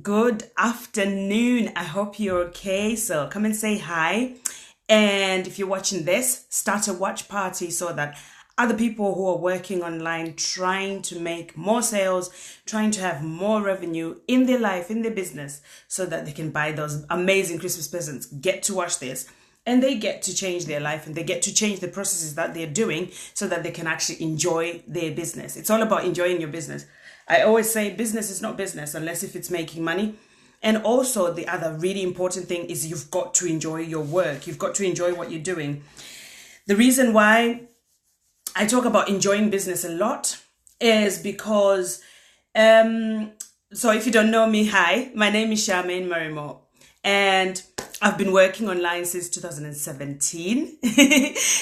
Good afternoon. I hope you're okay. So come and say hi. And if you're watching this, start a watch party so that other people who are working online, trying to make more sales, trying to have more revenue in their life, in their business, so that they can buy those amazing Christmas presents, get to watch this. And they get to change their life and they get to change the processes that they're doing so that they can actually enjoy their business. It's all about enjoying your business. I always say business is not business unless if it's making money. And also the other really important thing is you've got to enjoy your work. You've got to enjoy what you're doing. The reason why I talk about enjoying business a lot is because, so if you don't know me, hi, my name is Charmaine Marimo. And I've been working online since 2017.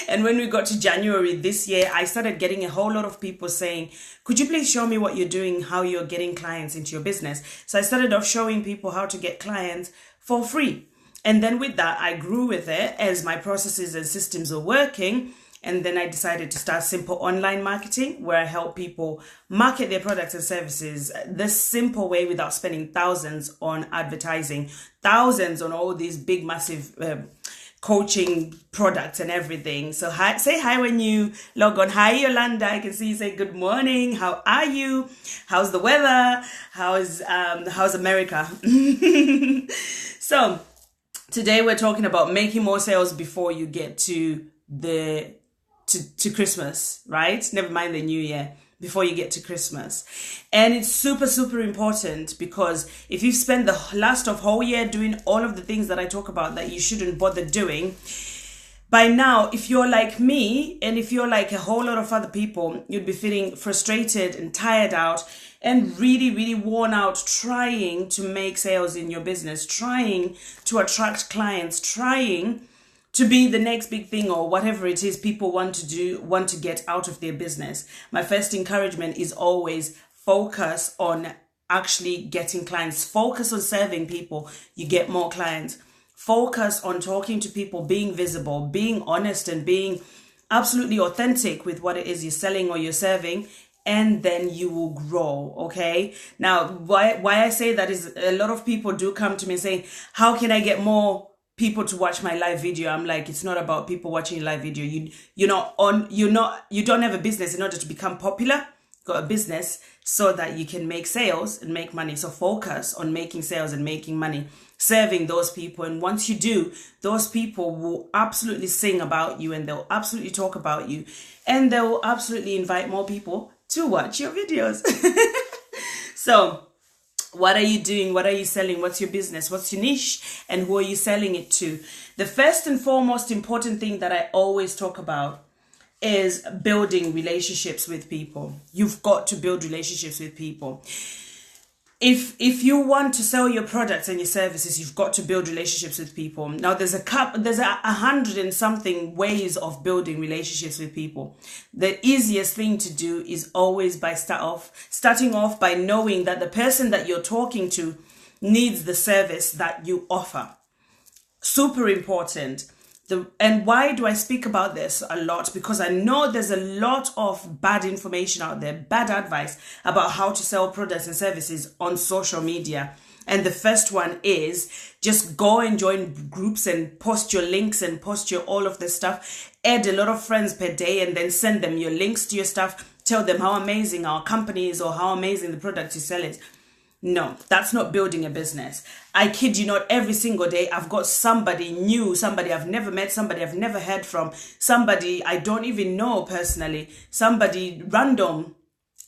And when we got to January this year, I started getting a whole lot of people saying, could you please show me what you're doing, how you're getting clients into your business? So I started off showing people how to get clients for free. And then with that, I grew with it as my processes and systems are working. And then I decided to start simple online marketing where I help people market their products and services the simple way without spending thousands on advertising, thousands on all these big, massive coaching products and everything. So say hi when you log on. Hi, Yolanda. I can see you say good morning. How are you? How's the weather? How's America? So today we're talking about making more sales before you get to to Christmas, right? Never mind the new year, before you get to Christmas. And it's super, super important because if you've spent the last of whole year doing all of the things that I talk about that you shouldn't bother doing, by now, if you're like me and if you're like a whole lot of other people, you'd be feeling frustrated and tired out and really, really worn out trying to make sales in your business, trying to attract clients, trying to be the next big thing or whatever it is people want to get out of their business. My first encouragement is always focus on actually getting clients. Focus on serving people. You get more clients. Focus on talking to people, being visible, being honest and being absolutely authentic with what it is you're selling or you're serving. And then you will grow, okay? Now, why I say that is a lot of people do come to me saying, how can I get more people to watch my live video? I'm like, it's not about people watching your live video. You don't have a business in order to become popular. You've got a business so that you can make sales and make money. So focus on making sales and making money, serving those people. And once you do, those people will absolutely sing about you and they'll absolutely talk about you and they'll absolutely invite more people to watch your videos. So what are you doing? What are you selling? What's your business? What's your niche? And who are you selling it to? The first and foremost important thing that I always talk about is building relationships with people. You've got to build relationships with people. If you want to sell your products and your services, you've got to build relationships with people. Now, there's a 100 and something ways of building relationships with people. The easiest thing to do is always by starting off by knowing that the person that you're talking to needs the service that you offer. Super important. And why do I speak about this a lot? Because I know there's a lot of bad information out there, bad advice about how to sell products and services on social media. And the first one is just go and join groups and post your links and post your all of this stuff. Add a lot of friends per day and then send them your links to your stuff. Tell them how amazing our company is or how amazing the product you sell is. No, that's not building a business. I kid you not, every single day I've got somebody new, somebody I've never met, somebody I've never heard from, somebody I don't even know personally, somebody random,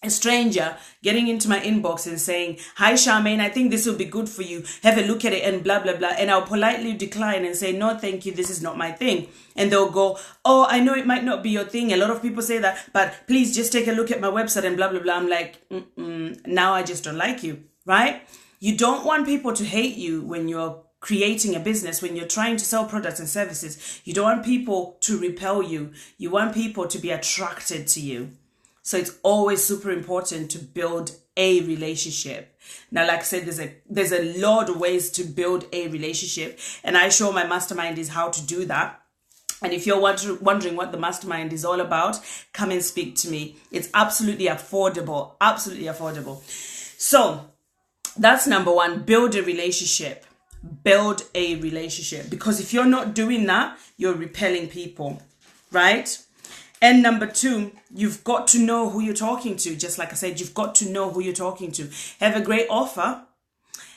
a stranger getting into my inbox and saying, hi Charmaine, I think this will be good for you. Have a look at it and blah, blah, blah. And I'll politely decline and say, no, thank you. This is not my thing. And they'll go, oh, I know it might not be your thing. A lot of people say that, but please just take a look at my website and blah, blah, blah. I'm like, now I just don't like you. Right? You don't want people to hate you when you're creating a business, when you're trying to sell products and services. You don't want people to repel you. You want people to be attracted to you. So it's always super important to build a relationship. Now, like I said, there's a lot of ways to build a relationship. And I show my mastermind is how to do that. And if you're wondering what the mastermind is all about, come and speak to me. It's absolutely affordable. Absolutely affordable. So That's number one. Build a relationship. Build a relationship. Because if you're not doing that, you're repelling people, right? And number two, you've got to know who you're talking to. Just like I said, you've got to know who you're talking to. Have a great offer.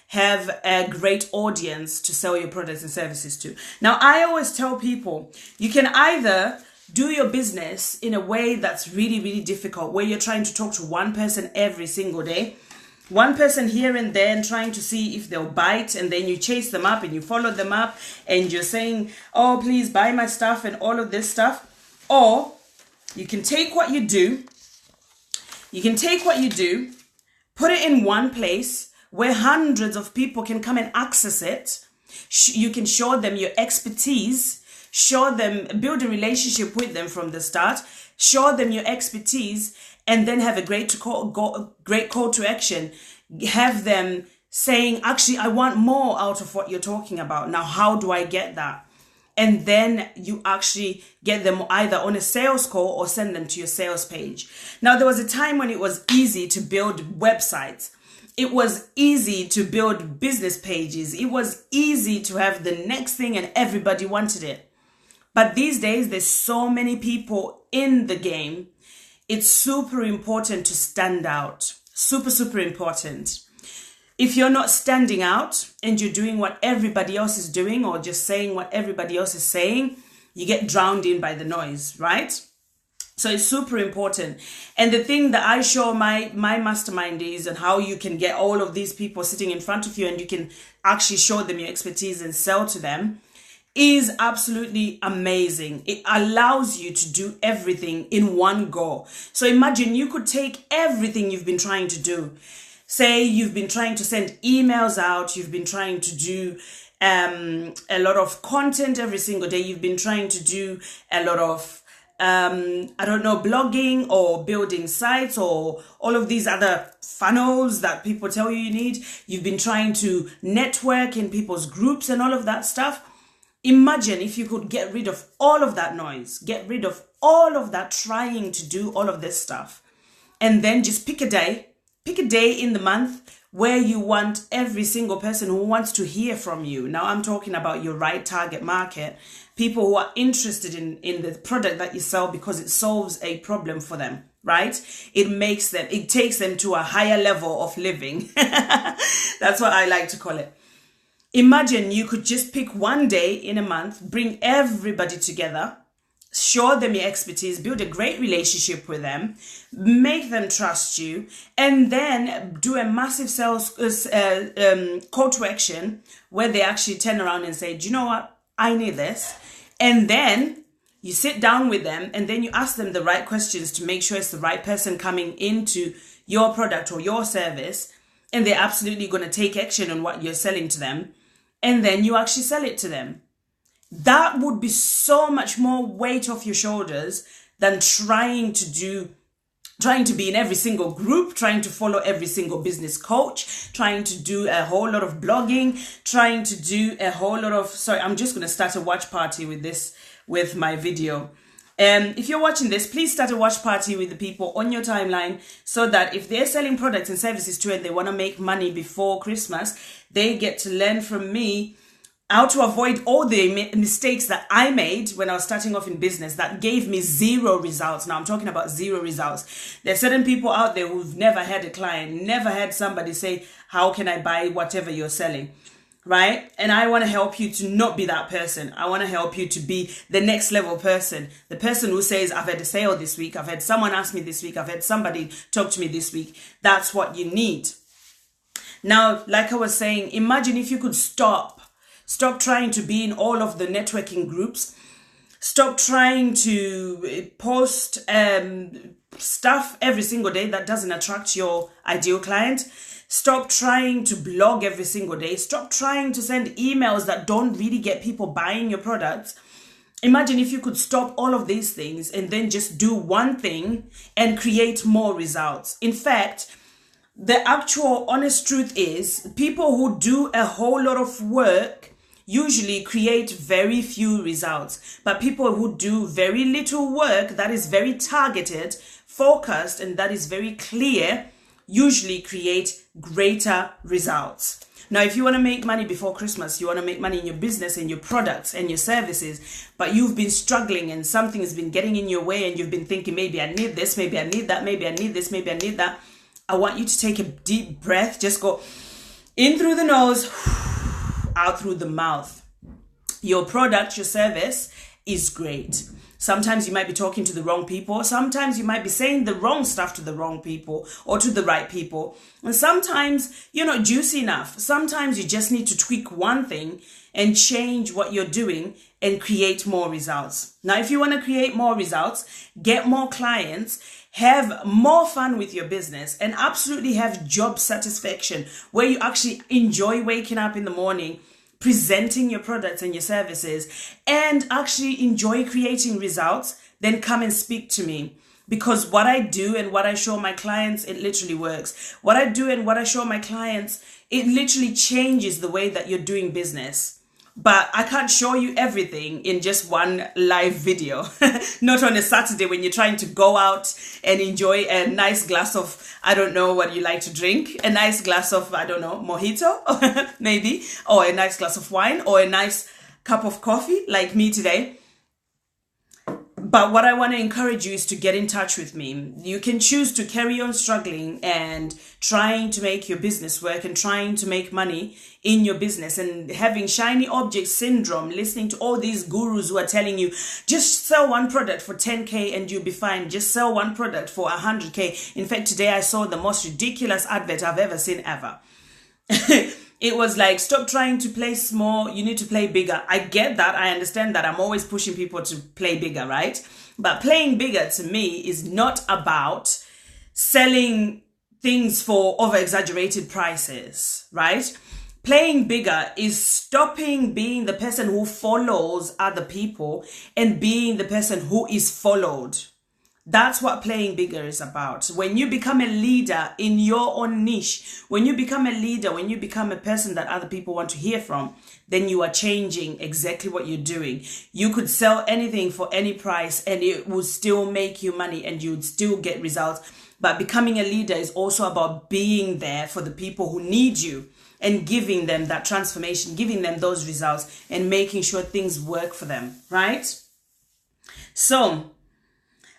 Have a great audience to sell your products and services to. Now, I always tell people, you can either do your business in a way that's really, really difficult, where you're trying to talk to one person every single day, one person here and there, and trying to see if they'll bite, and then you chase them up and you follow them up and you're saying, oh, please buy my stuff and all of this stuff. Or you can take what you do, put it in one place where hundreds of people can come and access it. You can show them your expertise, show them, build a relationship with them from the start, show them your expertise, and then have a great call to action. Have them saying, actually, I want more out of what you're talking about. Now, how do I get that? And then you actually get them either on a sales call or send them to your sales page. Now, there was a time when it was easy to build websites. It was easy to build business pages. It was easy to have the next thing and everybody wanted it. But these days, there's so many people in the game. It's super important to stand out. Super, super important. If you're not standing out and you're doing what everybody else is doing or just saying what everybody else is saying, you get drowned in by the noise, right? So it's super important. And the thing that I show my mastermind is on how you can get all of these people sitting in front of you and you can actually show them your expertise and sell to them is absolutely amazing. It allows you to do everything in one go. So imagine you could take everything you've been trying to do. Say you've been trying to send emails out, you've been trying to do a lot of content every single day, you've been trying to do a lot of, blogging or building sites or all of these other funnels that people tell you need. You've been trying to network in people's groups and all of that stuff. Imagine if you could get rid of all of that noise, get rid of all of that trying to do all of this stuff, and then just pick a day in the month where you want every single person who wants to hear from you. Now, I'm talking about your right target market, people who are interested in the product that you sell because it solves a problem for them, right? It takes them to a higher level of living. That's what I like to call it. Imagine you could just pick one day in a month, bring everybody together, show them your expertise, build a great relationship with them, make them trust you, and then do a massive sales call to action where they actually turn around and say, do you know what? I need this. And then you sit down with them and then you ask them the right questions to make sure it's the right person coming into your product or your service. And they're absolutely going to take action on what you're selling to them. And then you actually sell it to them. That would be so much more weight off your shoulders than trying to be in every single group, trying to follow every single business coach, trying to do a whole lot of blogging, trying to do a whole lot of, I'm just going to start a watch party with my video. If you're watching this, please start a watch party with the people on your timeline so that if they're selling products and services too and they want to make money before Christmas, they get to learn from me how to avoid all the mistakes that I made when I was starting off in business that gave me zero results. Now I'm talking about zero results. There's certain people out there who've never had a client, never had somebody say, how can I buy whatever you're selling? Right? And I want to help you to not be that person. I want to help you to be the next level person. The person who says, I've had a sale this week. I've had someone ask me this week. I've had somebody talk to me this week. That's what you need. Now, like I was saying, imagine if you could stop trying to be in all of the networking groups. Stop trying to post stuff every single day that doesn't attract your ideal client. Stop trying to blog every single day. Stop trying to send emails that don't really get people buying your products. Imagine if you could stop all of these things and then just do one thing and create more results. In fact, the actual honest truth is people who do a whole lot of work usually create very few results. But people who do very little work that is very targeted, focused, and that is very clear usually create greater results. Now, if you want to make money before Christmas, you want to make money in your business and your products and your services, but you've been struggling and something has been getting in your way and you've been thinking, maybe I need this, maybe I need that, maybe I need this, maybe I need that. I want you to take a deep breath. Just go in through the nose, out through the mouth. Your product, your service is great. Sometimes you might be talking to the wrong people. Sometimes you might be saying the wrong stuff to the wrong people or to the right people. And sometimes you're not juicy enough. Sometimes you just need to tweak one thing and change what you're doing and create more results. Now, if you want to create more results, get more clients, have more fun with your business, and absolutely have job satisfaction where you actually enjoy waking up in the morning, presenting your products and your services, and actually enjoy creating results, then come and speak to me. Because what I do and what I show my clients, it literally works. What I do and what I show my clients, it literally changes the way that you're doing business. But I can't show you everything in just one live video. Not on a Saturday when you're trying to go out and enjoy a nice glass of, I don't know what you like to drink, a nice glass of, I don't know, mojito, maybe, or a nice glass of wine, or a nice cup of coffee like me today. But what I want to encourage you is to get in touch with me. You can choose to carry on struggling and trying to make your business work and trying to make money in your business and having shiny object syndrome, listening to all these gurus who are telling you, just sell one product for 10K and you'll be fine. Just sell one product for 100K. In fact, today I saw the most ridiculous advert I've ever seen ever. It was like, stop trying to play small, you need to play bigger. I get that, I understand that. I'm always pushing people to play bigger, right? But playing bigger to me is not about selling things for over-exaggerated prices, right? Playing bigger is stopping being the person who follows other people and being the person who is followed. That's what playing bigger is about. When you become a leader in your own niche, when you become a leader, when you become a person that other people want to hear from, then you are changing exactly what you're doing. You could sell anything for any price and it would still make you money and you would still get results. But becoming a leader is also about being there for the people who need you and giving them that transformation, giving them those results and making sure things work for them, right? So,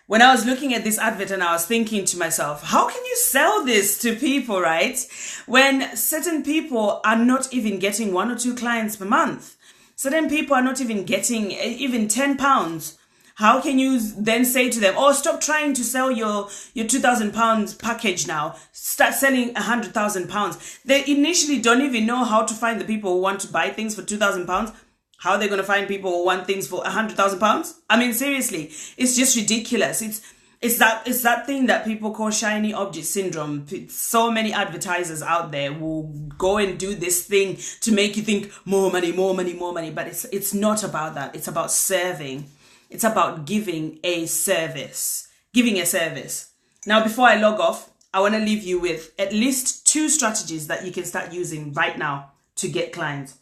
when I was looking at this advert and I was thinking to myself, how can you sell this to people, right? When certain people are not even getting 1 or 2 clients per month. Certain people are not even getting even £10. How can you then say to them, oh, stop trying to sell your £2,000 package now. Start selling £100,000. They initially don't even know how to find the people who want to buy things for £2,000. How are they going to find people who want things for £100,000? I mean, seriously, it's just ridiculous. It's that thing that people call shiny object syndrome. So many advertisers out there will go and do this thing to make you think more money, more money, more money. But it's not about that. It's about serving. It's about giving a service. Giving a service. Now, before I log off, I want to leave you with at least 2 strategies that you can start using right now to get clients.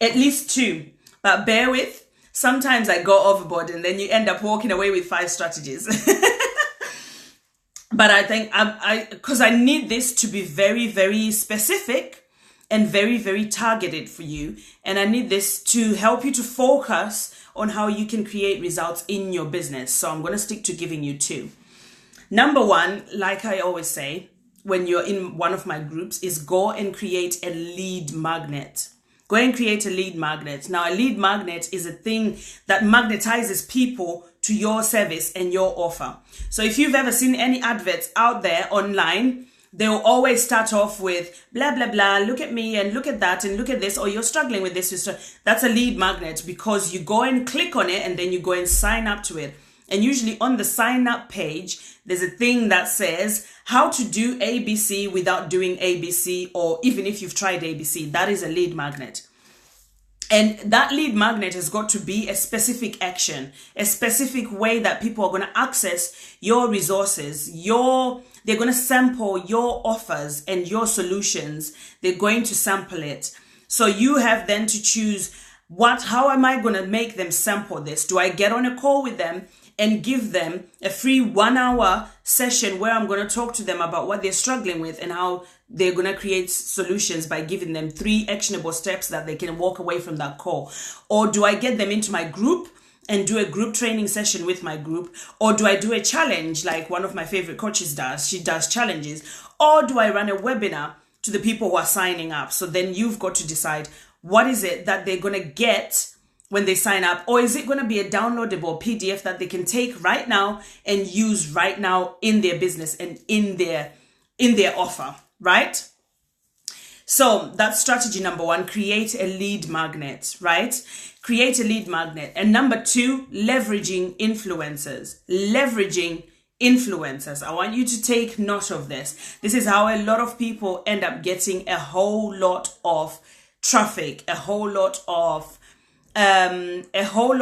At least 2, but bear with. Sometimes I go overboard and then you end up walking away with 5 strategies. But I think because I need this to be very, very specific and very, very targeted for you. And I need this to help you to focus on how you can create results in your business. So I'm going to stick to giving you 2. Number 1, like I always say, when you're in one of my groups, is go and create a lead magnet. Go and create a lead magnet. Now, a lead magnet is a thing that magnetizes people to your service and your offer. So if you've ever seen any adverts out there online, they'll always start off with blah, blah, blah, look at me and look at that and look at this, or you're struggling with this. That's a lead magnet because you go and click on it and then you go and sign up to it. And usually on the sign up page, there's a thing that says how to do ABC without doing ABC, or even if you've tried ABC, that is a lead magnet. And that lead magnet has got to be a specific action, a specific way that people are going to access your resources, they're going to sample your offers and your solutions. They're going to sample it. So you have then to choose how am I going to make them sample this? Do I get on a call with them and give them a free 1-hour session where I'm going to talk to them about what they're struggling with and how they're going to create solutions by giving them 3 actionable steps that they can walk away from that call? Or do I get them into my group and do a group training session with my group? Or do I do a challenge like one of my favorite coaches does? She does challenges. Or do I run a webinar to the people who are signing up? So then you've got to decide, what is it that they're going to get when they sign up? Or is it going to be a downloadable PDF that they can take right now and use right now in their business and in their offer, right? So that's strategy number 1, create a lead magnet, right? Create a lead magnet. And number 2, leveraging influencers. Leveraging influencers. I want you to take note of this. This is how a lot of people end up getting a whole lot of traffic, a whole lot of love, and a whole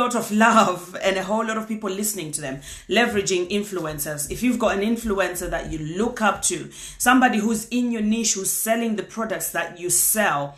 lot of people listening to them. Leveraging influencers. If you've got an influencer that you look up to, somebody who's in your niche, who's selling the products that you sell,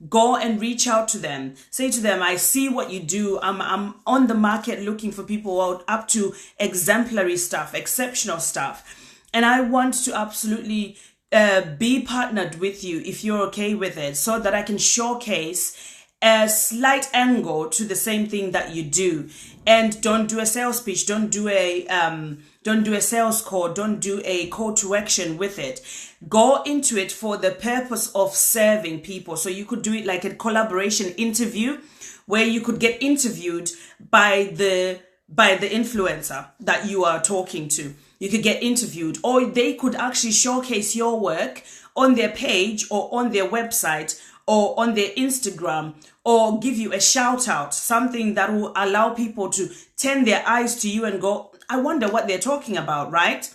go and reach out to them. Say to them, I see what you do. I'm on the market looking for people who are up to exemplary stuff, exceptional stuff. And I want to absolutely be partnered with you if you're okay with it, so that I can showcase a slight angle to the same thing that you do. And don't do a sales pitch, don't do a sales call, don't do a call to action with it. Go into it for the purpose of serving people. So you could do it like a collaboration interview, where you could get interviewed by the influencer that you are talking to. You could get interviewed, or they could actually showcase your work on their page or on their website or on their Instagram, or give you a shout out, something that will allow people to turn their eyes to you and go, I wonder what they're talking about, right?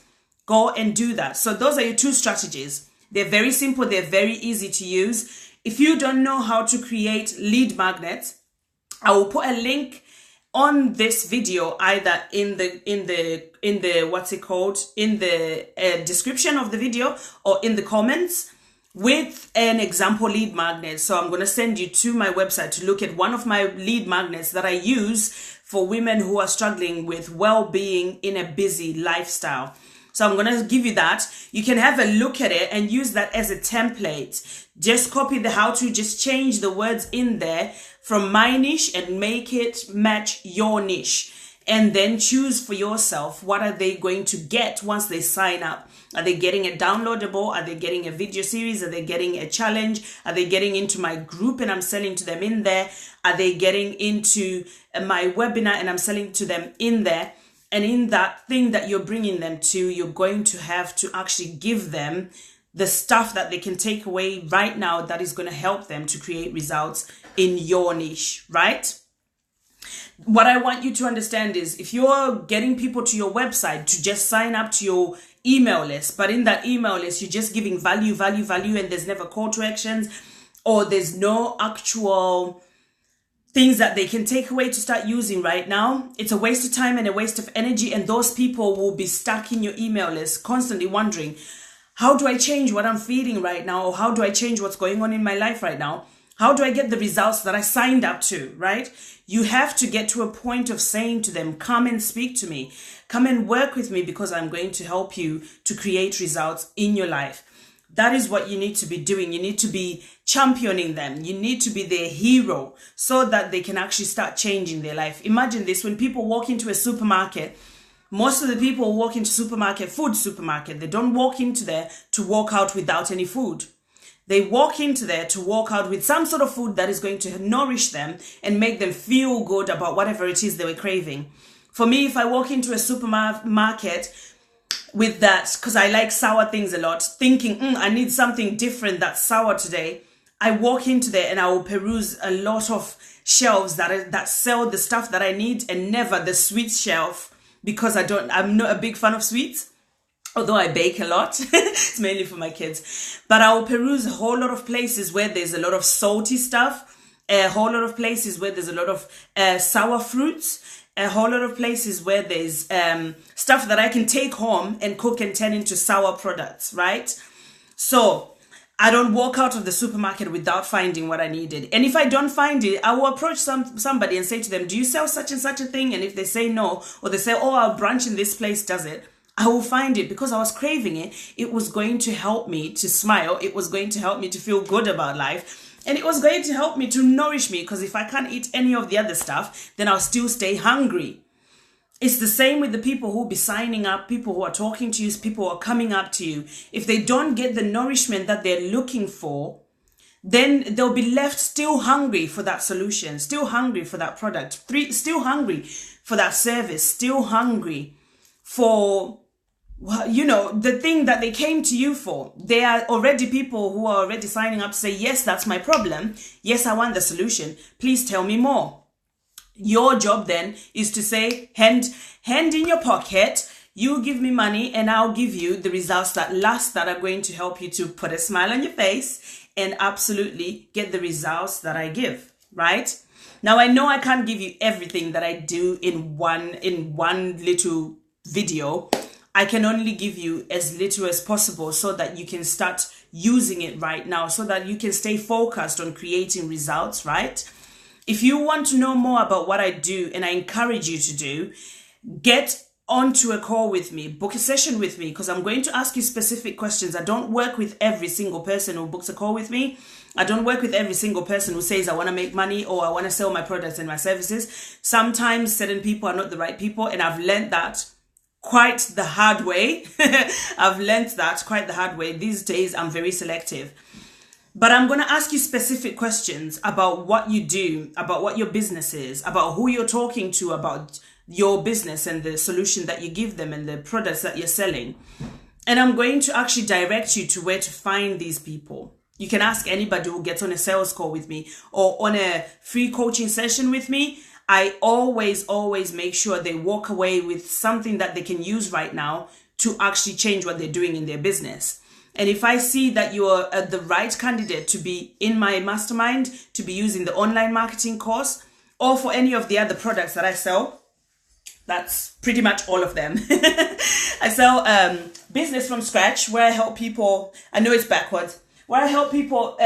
Go and do that. So those are your 2 strategies. They're very simple. They're very easy to use. If you don't know how to create lead magnets, I will put a link on this video, either in the what's it called, in the description of the video, or in the comments, with an example lead magnet. So I'm going to send you to my website to look at one of my lead magnets that I use for women who are struggling with well-being in a busy lifestyle. So I'm going to give you that. You can have a look at it and use that as a template. Just copy the how-to, just change the words in there from my niche and make it match your niche. And then choose for yourself, what are they going to get once they sign up? Are they getting a downloadable? Are they getting a video series? Are they getting a challenge? Are they getting into my group and I'm selling to them in there? Are they getting into my webinar and I'm selling to them in there? And in that thing that you're bringing them to, you're going to have to actually give them the stuff that they can take away right now that is going to help them to create results in your niche, right? What I want you to understand is, if you're getting people to your website to just sign up to your email list, but in that email list, you're just giving value, and there's never call to actions, or there's no actual things that they can take away to start using right now, it's a waste of time and a waste of energy. And those people will be stuck in your email list, constantly wondering, how do I change what I'm feeling right now? Or how do I change what's going on in my life right now? How do I get the results that I signed up to, right? You have to get to a point of saying to them, come and speak to me. Come and work with me, because I'm going to help you to create results in your life. That is what you need to be doing. You need to be championing them. You need to be their hero, so that they can actually start changing their life. Imagine this: when people walk into a supermarket, most of the people walk into food supermarket, they don't walk into there to walk out without any food. They walk into there to walk out with some sort of food that is going to nourish them and make them feel good about whatever it is they were craving. For me, if I walk into a supermarket with that, because I like sour things a lot, thinking, I need something different that's sour today, I walk into there and I will peruse a lot of shelves that sell the stuff that I need, and never the sweet shelf, because I'm not a big fan of sweets. Although I bake a lot, it's mainly for my kids. But I will peruse a whole lot of places where there's a lot of salty stuff, a whole lot of places where there's a lot of sour fruits, a whole lot of places where there's stuff that I can take home and cook and turn into sour products, right? So I don't walk out of the supermarket without finding what I needed. And if I don't find it, I will approach somebody and say to them, do you sell such and such a thing? And if they say no, or they say, oh, our branch in this place does it, I will find it because I was craving it. It was going to help me to smile. It was going to help me to feel good about life. And it was going to help me to nourish me, because if I can't eat any of the other stuff, then I'll still stay hungry. It's the same with the people who will be signing up, people who are talking to you, people who are coming up to you. If they don't get the nourishment that they're looking for, then they'll be left still hungry for that solution, still hungry for that product, still hungry for that service, still hungry for, the thing that they came to you for. There are already people who are already signing up to say, yes, that's my problem. Yes, I want the solution. Please tell me more. Your job then is to say, hand in your pocket, you give me money and I'll give you the results that last, that are going to help you to put a smile on your face and absolutely get the results that I give, right? Now, I know I can't give you everything that I do in one little video. I can only give you as little as possible so that you can start using it right now, so that you can stay focused on creating results, right? If you want to know more about what I do, and I encourage you to do, get onto a call with me, book a session with me, because I'm going to ask you specific questions. I don't work with every single person who books a call with me. I don't work with every single person who says, I want to make money or I want to sell my products and my services. Sometimes certain people are not the right people, and I've learned that quite the hard way. I've learned that quite the hard way. These days, I'm very selective. But I'm going to ask you specific questions about what you do, about what your business is, about who you're talking to, about your business and the solution that you give them and the products that you're selling. And I'm going to actually direct you to where to find these people. You can ask anybody who gets on a sales call with me or on a free coaching session with me. I always make sure they walk away with something that they can use right now to actually change what they're doing in their business. And if I see that you are the right candidate to be in my mastermind, to be using the online marketing course, or for any of the other products that I sell, that's pretty much all of them. I sell business from scratch, where I help people. I know it's backwards. Where I help people.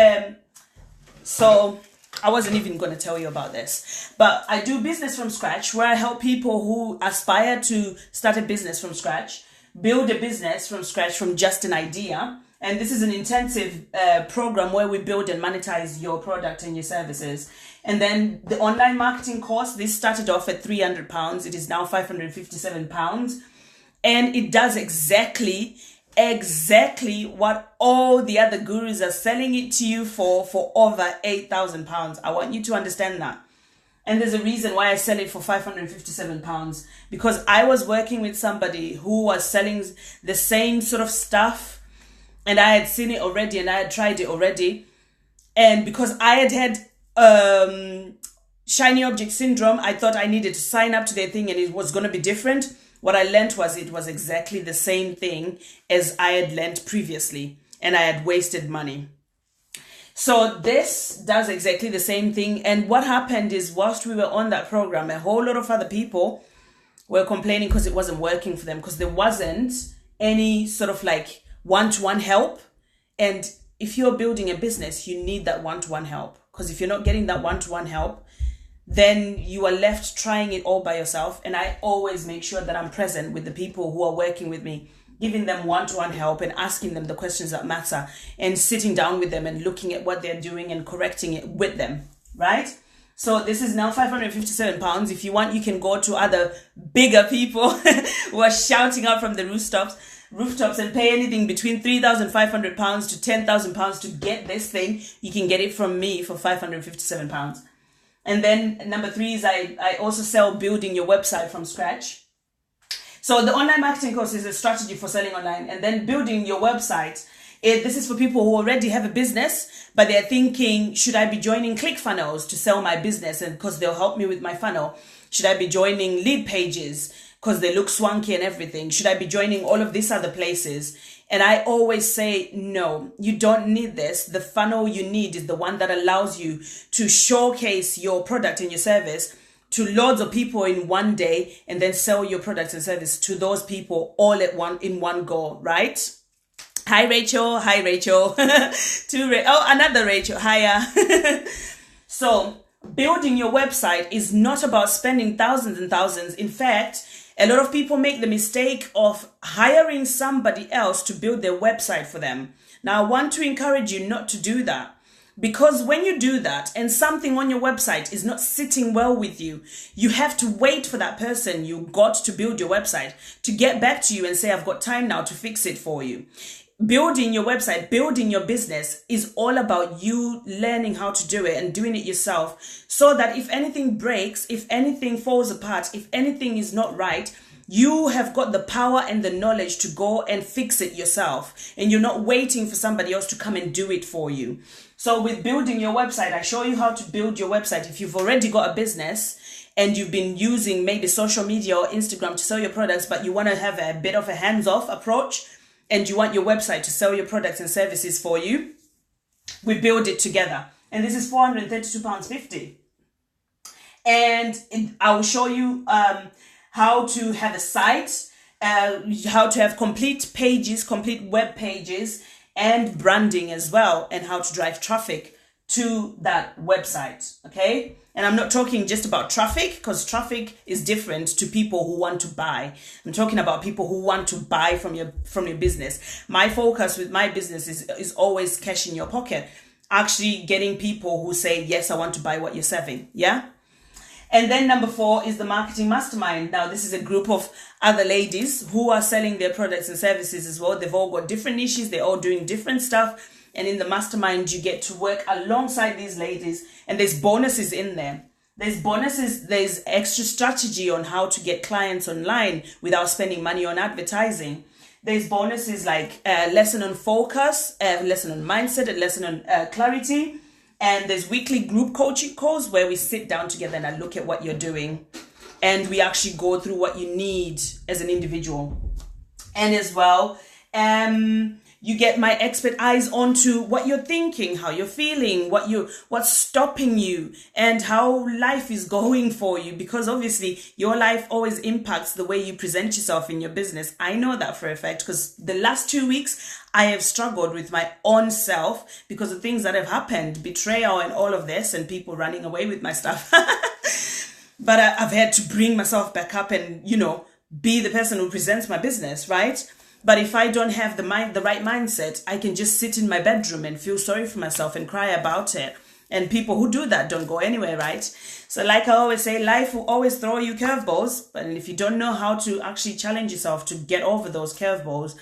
So I wasn't even going to tell you about this, but I do business from scratch, where I help people who aspire to start a business from scratch, build a business from scratch from just an idea. And this is an intensive program where we build and monetize your product and your services. And then the online marketing course, this started off at £300. It is now £557. And it does exactly what all the other gurus are selling it to you for over £8,000. I want you to understand that. And there's a reason why I sell it for £557, because I was working with somebody who was selling the same sort of stuff, and I had seen it already and I had tried it already. And because I had shiny object syndrome, I thought I needed to sign up to their thing and it was going to be different. What I learned was it was exactly the same thing as I had learned previously, and I had wasted money. So this does exactly the same thing. And what happened is, whilst we were on that program, a whole lot of other people were complaining because it wasn't working for them, because there wasn't any sort of like one-to-one help. And if you're building a business, you need that one-to-one help, because if you're not getting that one-to-one help, then you are left trying it all by yourself. And I always make sure that I'm present with the people who are working with me, giving them one-to-one help and asking them the questions that matter, and sitting down with them and looking at what they're doing and correcting it with them, right? So this is now £557. If you want, you can go to other bigger people who are shouting out from the rooftops and pay anything between £3,500 to £10,000 to get this thing. You can get it from me for £557. And then number 3 is I also sell building your website from scratch. So the online marketing course is a strategy for selling online, and then building your website. This is for people who already have a business, but they're thinking, should I be joining ClickFunnels to sell my business? And because they'll help me with my funnel. Should I be joining Lead Pages because they look swanky and everything? Should I be joining all of these other places? And I always say, no, you don't need this. The funnel you need is the one that allows you to showcase your product and your service to loads of people in one day, and then sell your products and service to those people all in one go, right? Hi, Rachel. Hi, Rachel. Another Rachel. Hiya. So, building your website is not about spending thousands and thousands. In fact, a lot of people make the mistake of hiring somebody else to build their website for them. Now, I want to encourage you not to do that. Because when you do that and something on your website is not sitting well with you, you have to wait for that person you got to build your website to get back to you and say, I've got time now to fix it for you. Building your website, building your business is all about you learning how to do it and doing it yourself, so that if anything breaks, if anything falls apart, if anything is not right, you have got the power and the knowledge to go and fix it yourself, and you're not waiting for somebody else to come and do it for you. So with building your website, I show you how to build your website. If you've already got a business and you've been using maybe social media or Instagram to sell your products, but you want to have a bit of a hands-off approach and you want your website to sell your products and services for you, we build it together. And this is £432.50. And I will show you how to have a site, how to have complete pages, complete web pages, and branding as well, and how to drive traffic to that website. Okay. And I'm not talking just about traffic, because traffic is different to people who want to buy. I'm talking about people who want to buy from your business. My focus with my business is always cash in your pocket, actually getting people who say, yes, I want to buy what you're serving. Yeah. And then number 4 is the marketing mastermind. Now, this is a group of other ladies who are selling their products and services as well. They've all got different niches. They're all doing different stuff. And in the mastermind, you get to work alongside these ladies. And there's bonuses in there. There's bonuses. There's extra strategy on how to get clients online without spending money on advertising. There's bonuses like a lesson on focus, a lesson on mindset, a lesson on clarity. And there's weekly group coaching calls where we sit down together and I look at what you're doing. And we actually go through what you need as an individual. And as well, you get my expert eyes onto what you're thinking, how you're feeling, what's stopping you, and how life is going for you. Because obviously your life always impacts the way you present yourself in your business. I know that for a fact, because the last 2 weeks I have struggled with my own self because of things that have happened, betrayal and all of this, and people running away with my stuff. But I've had to bring myself back up and, be the person who presents my business, right? But if I don't have the right mindset, I can just sit in my bedroom and feel sorry for myself and cry about it. And people who do that don't go anywhere, right? So like I always say, life will always throw you curveballs. But if you don't know how to actually challenge yourself to get over those curveballs,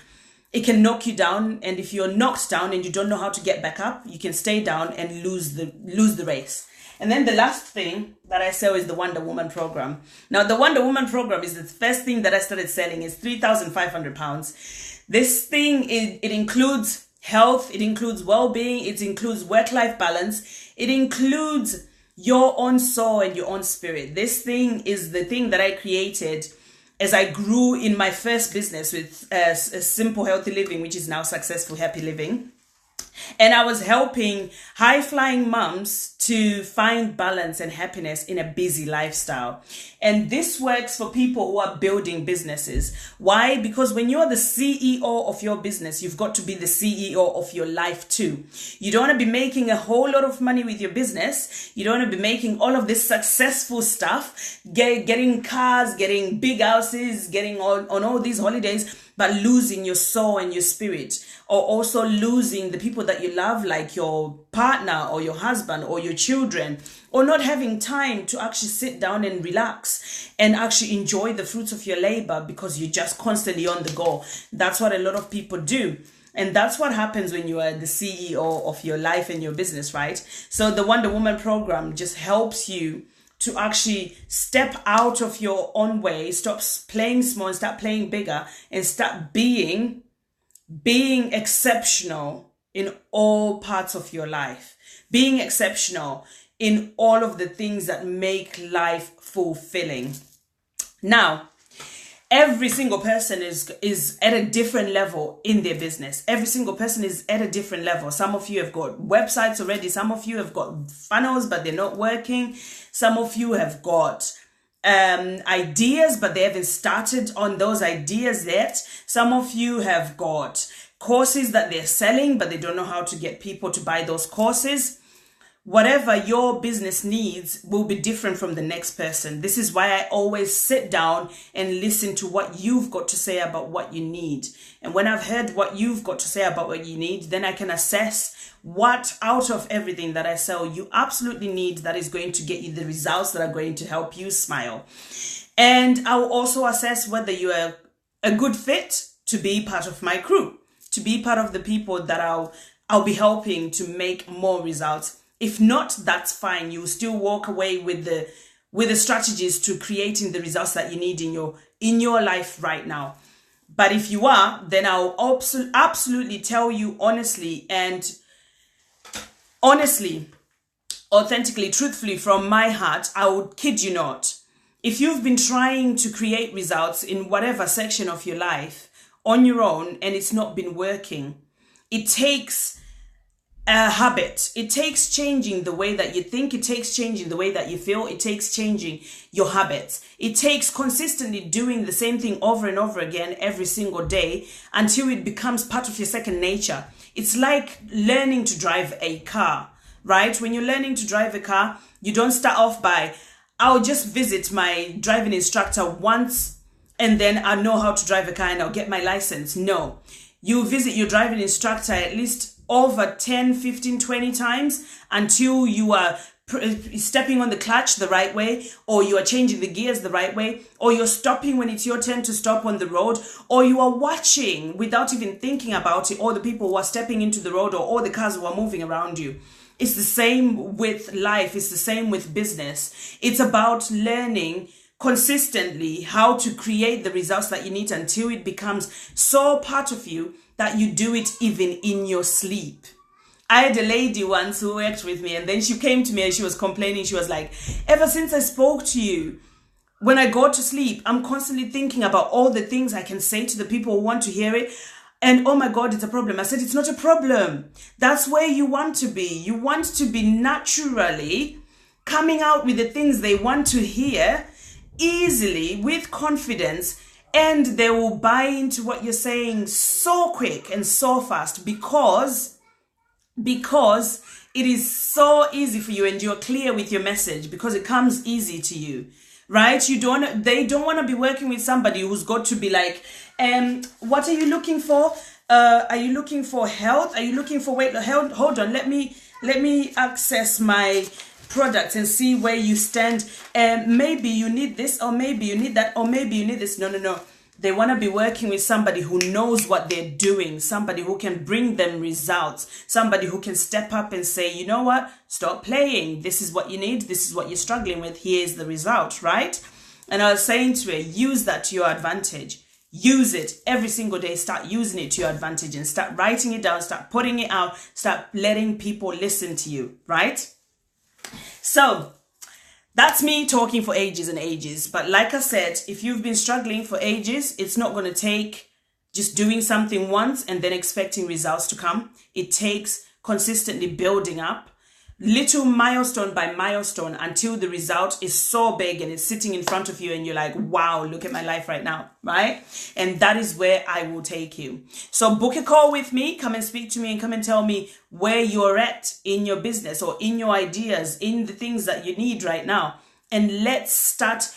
it can knock you down. And if you're knocked down and you don't know how to get back up, you can stay down and lose the race. And then the last thing that I sell is the Wonder Woman program. Now, the Wonder Woman program is the first thing that I started selling. It's £3,500. This thing, it includes health, it includes well-being, it includes work-life balance, it includes your own soul and your own spirit. This thing is the thing that I created as I grew in my first business with a Simple Healthy Living, which is now Successful Happy Living. And I was helping high-flying mums to find balance and happiness in a busy lifestyle. And this works for people who are building businesses. Why? Because when you're the CEO of your business, you've got to be the CEO of your life too. You don't want to be making a whole lot of money with your business. You don't want to be making all of this successful stuff, getting cars, getting big houses, getting on all these holidays, but losing your soul and your spirit, or also losing the people that you love, like your partner or your husband or your children, or not having time to actually sit down and relax and actually enjoy the fruits of your labor because you're just constantly on the go. That's what a lot of people do. And that's what happens when you are the CEO of your life and your business, right? So the Wonder Woman program just helps you to actually step out of your own way, stop playing small, start playing bigger, and start being exceptional in all parts of your life, being exceptional in all of the things that make life fulfilling. Now, every single person is at a different level in their business. Every single person is at a different level. Some of you have got websites already. Some of you have got funnels, but they're not working. Some of you have got ideas, but they haven't started on those ideas yet. Some of you have got courses that they're selling, but they don't know how to get people to buy those courses. Whatever your business needs will be different from the next person. This is why I always sit down and listen to what you've got to say about what you need. And when I've heard what you've got to say about what you need, then I can assess what out of everything that I sell you absolutely need that is going to get you the results that are going to help you smile. And I'll also assess whether you are a good fit to be part of my crew, to be part of the people that I'll be helping to make more results. If not, that's fine. You still walk away with the strategies to creating the results that you need in your life right now. But if you are, then I'll absolutely tell you honestly, authentically, truthfully from my heart, I would kid you not. If you've been trying to create results in whatever section of your life on your own and it's not been working, it takes a habit. It takes changing the way that you think. It takes changing the way that you feel. It takes changing your habits. It takes consistently doing the same thing over and over again every single day until it becomes part of your second nature. It's like learning to drive a car, right? When you're learning to drive a car, you don't start off by, I'll just visit my driving instructor once and then I know how to drive a car and I'll get my license. No, you visit your driving instructor at least over 10, 15, 20 times until you are stepping on the clutch the right way, or you are changing the gears the right way, or you're stopping when it's your turn to stop on the road, or you are watching without even thinking about it, all the people who are stepping into the road or all the cars who are moving around you. It's the same with life. It's the same with business. It's about learning consistently how to create the results that you need until it becomes so part of you that you do it even in your sleep. I had a lady once who worked with me, and then she came to me and she was complaining. She was like, ever since I spoke to you, when I go to sleep, I'm constantly thinking about all the things I can say to the people who want to hear it. And oh my God, it's a problem. I said, it's not a problem. That's where you want to be. You want to be naturally coming out with the things they want to hear easily, with confidence, and they will buy into what you're saying so quick and so fast because it is so easy for you and you're clear with your message because it comes easy to you, right? They don't want to be working with somebody who's got to be like, what are you looking for? Are you looking for health? Are you looking for weight? Hold on, let me access my products and see where you stand. Maybe you need this, or maybe you need that, or maybe you need this. No. They want to be working with somebody who knows what they're doing, somebody who can bring them results, somebody who can step up and say, you know what, stop playing. This is what you need. This is what you're struggling with. Here's the result, right? And I was saying to her, use that to your advantage. Use it every single day. Start using it to your advantage and start writing it down. Start putting it out. Start letting people listen to you, right? So that's me talking for ages and ages. But like I said, if you've been struggling for ages, it's not going to take just doing something once and then expecting results to come. It takes consistently building up, little milestone by milestone, until the result is so big and it's sitting in front of you and you're like, wow, look at my life right now, right? And that is where I will take you. So book a call with me, come and speak to me and come and tell me where you're at in your business or in your ideas, in the things that you need right now. And let's start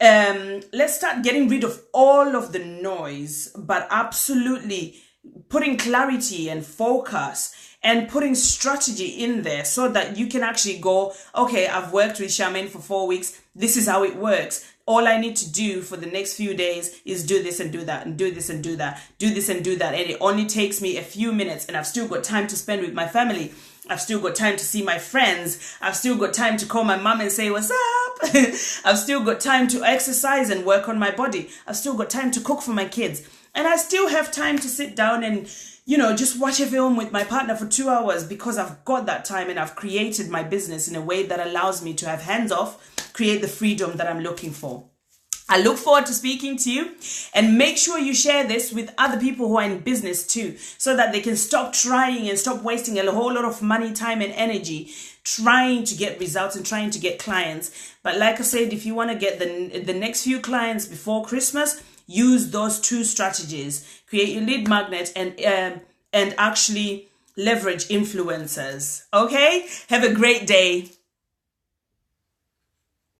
getting rid of all of the noise, but absolutely putting clarity and focus and putting strategy in there so that you can actually go, okay, I've worked with Charmaine for 4 weeks. This is how it works. All I need to do for the next few days is do this and do that and do this and do that, do this and do that. And it only takes me a few minutes and I've still got time to spend with my family. I've still got time to see my friends. I've still got time to call my mom and say, what's up? I've still got time to exercise and work on my body. I've still got time to cook for my kids. And I still have time to sit down and, just watch a film with my partner for 2 hours because I've got that time and I've created my business in a way that allows me to have hands off, create the freedom that I'm looking for. I look forward to speaking to you, and make sure you share this with other people who are in business too, so that they can stop trying and stop wasting a whole lot of money, time and energy trying to get results and trying to get clients. But like I said, if you want to get the next few clients before Christmas, use those two strategies, create your lead magnet and actually leverage influencers. Okay, have a great day.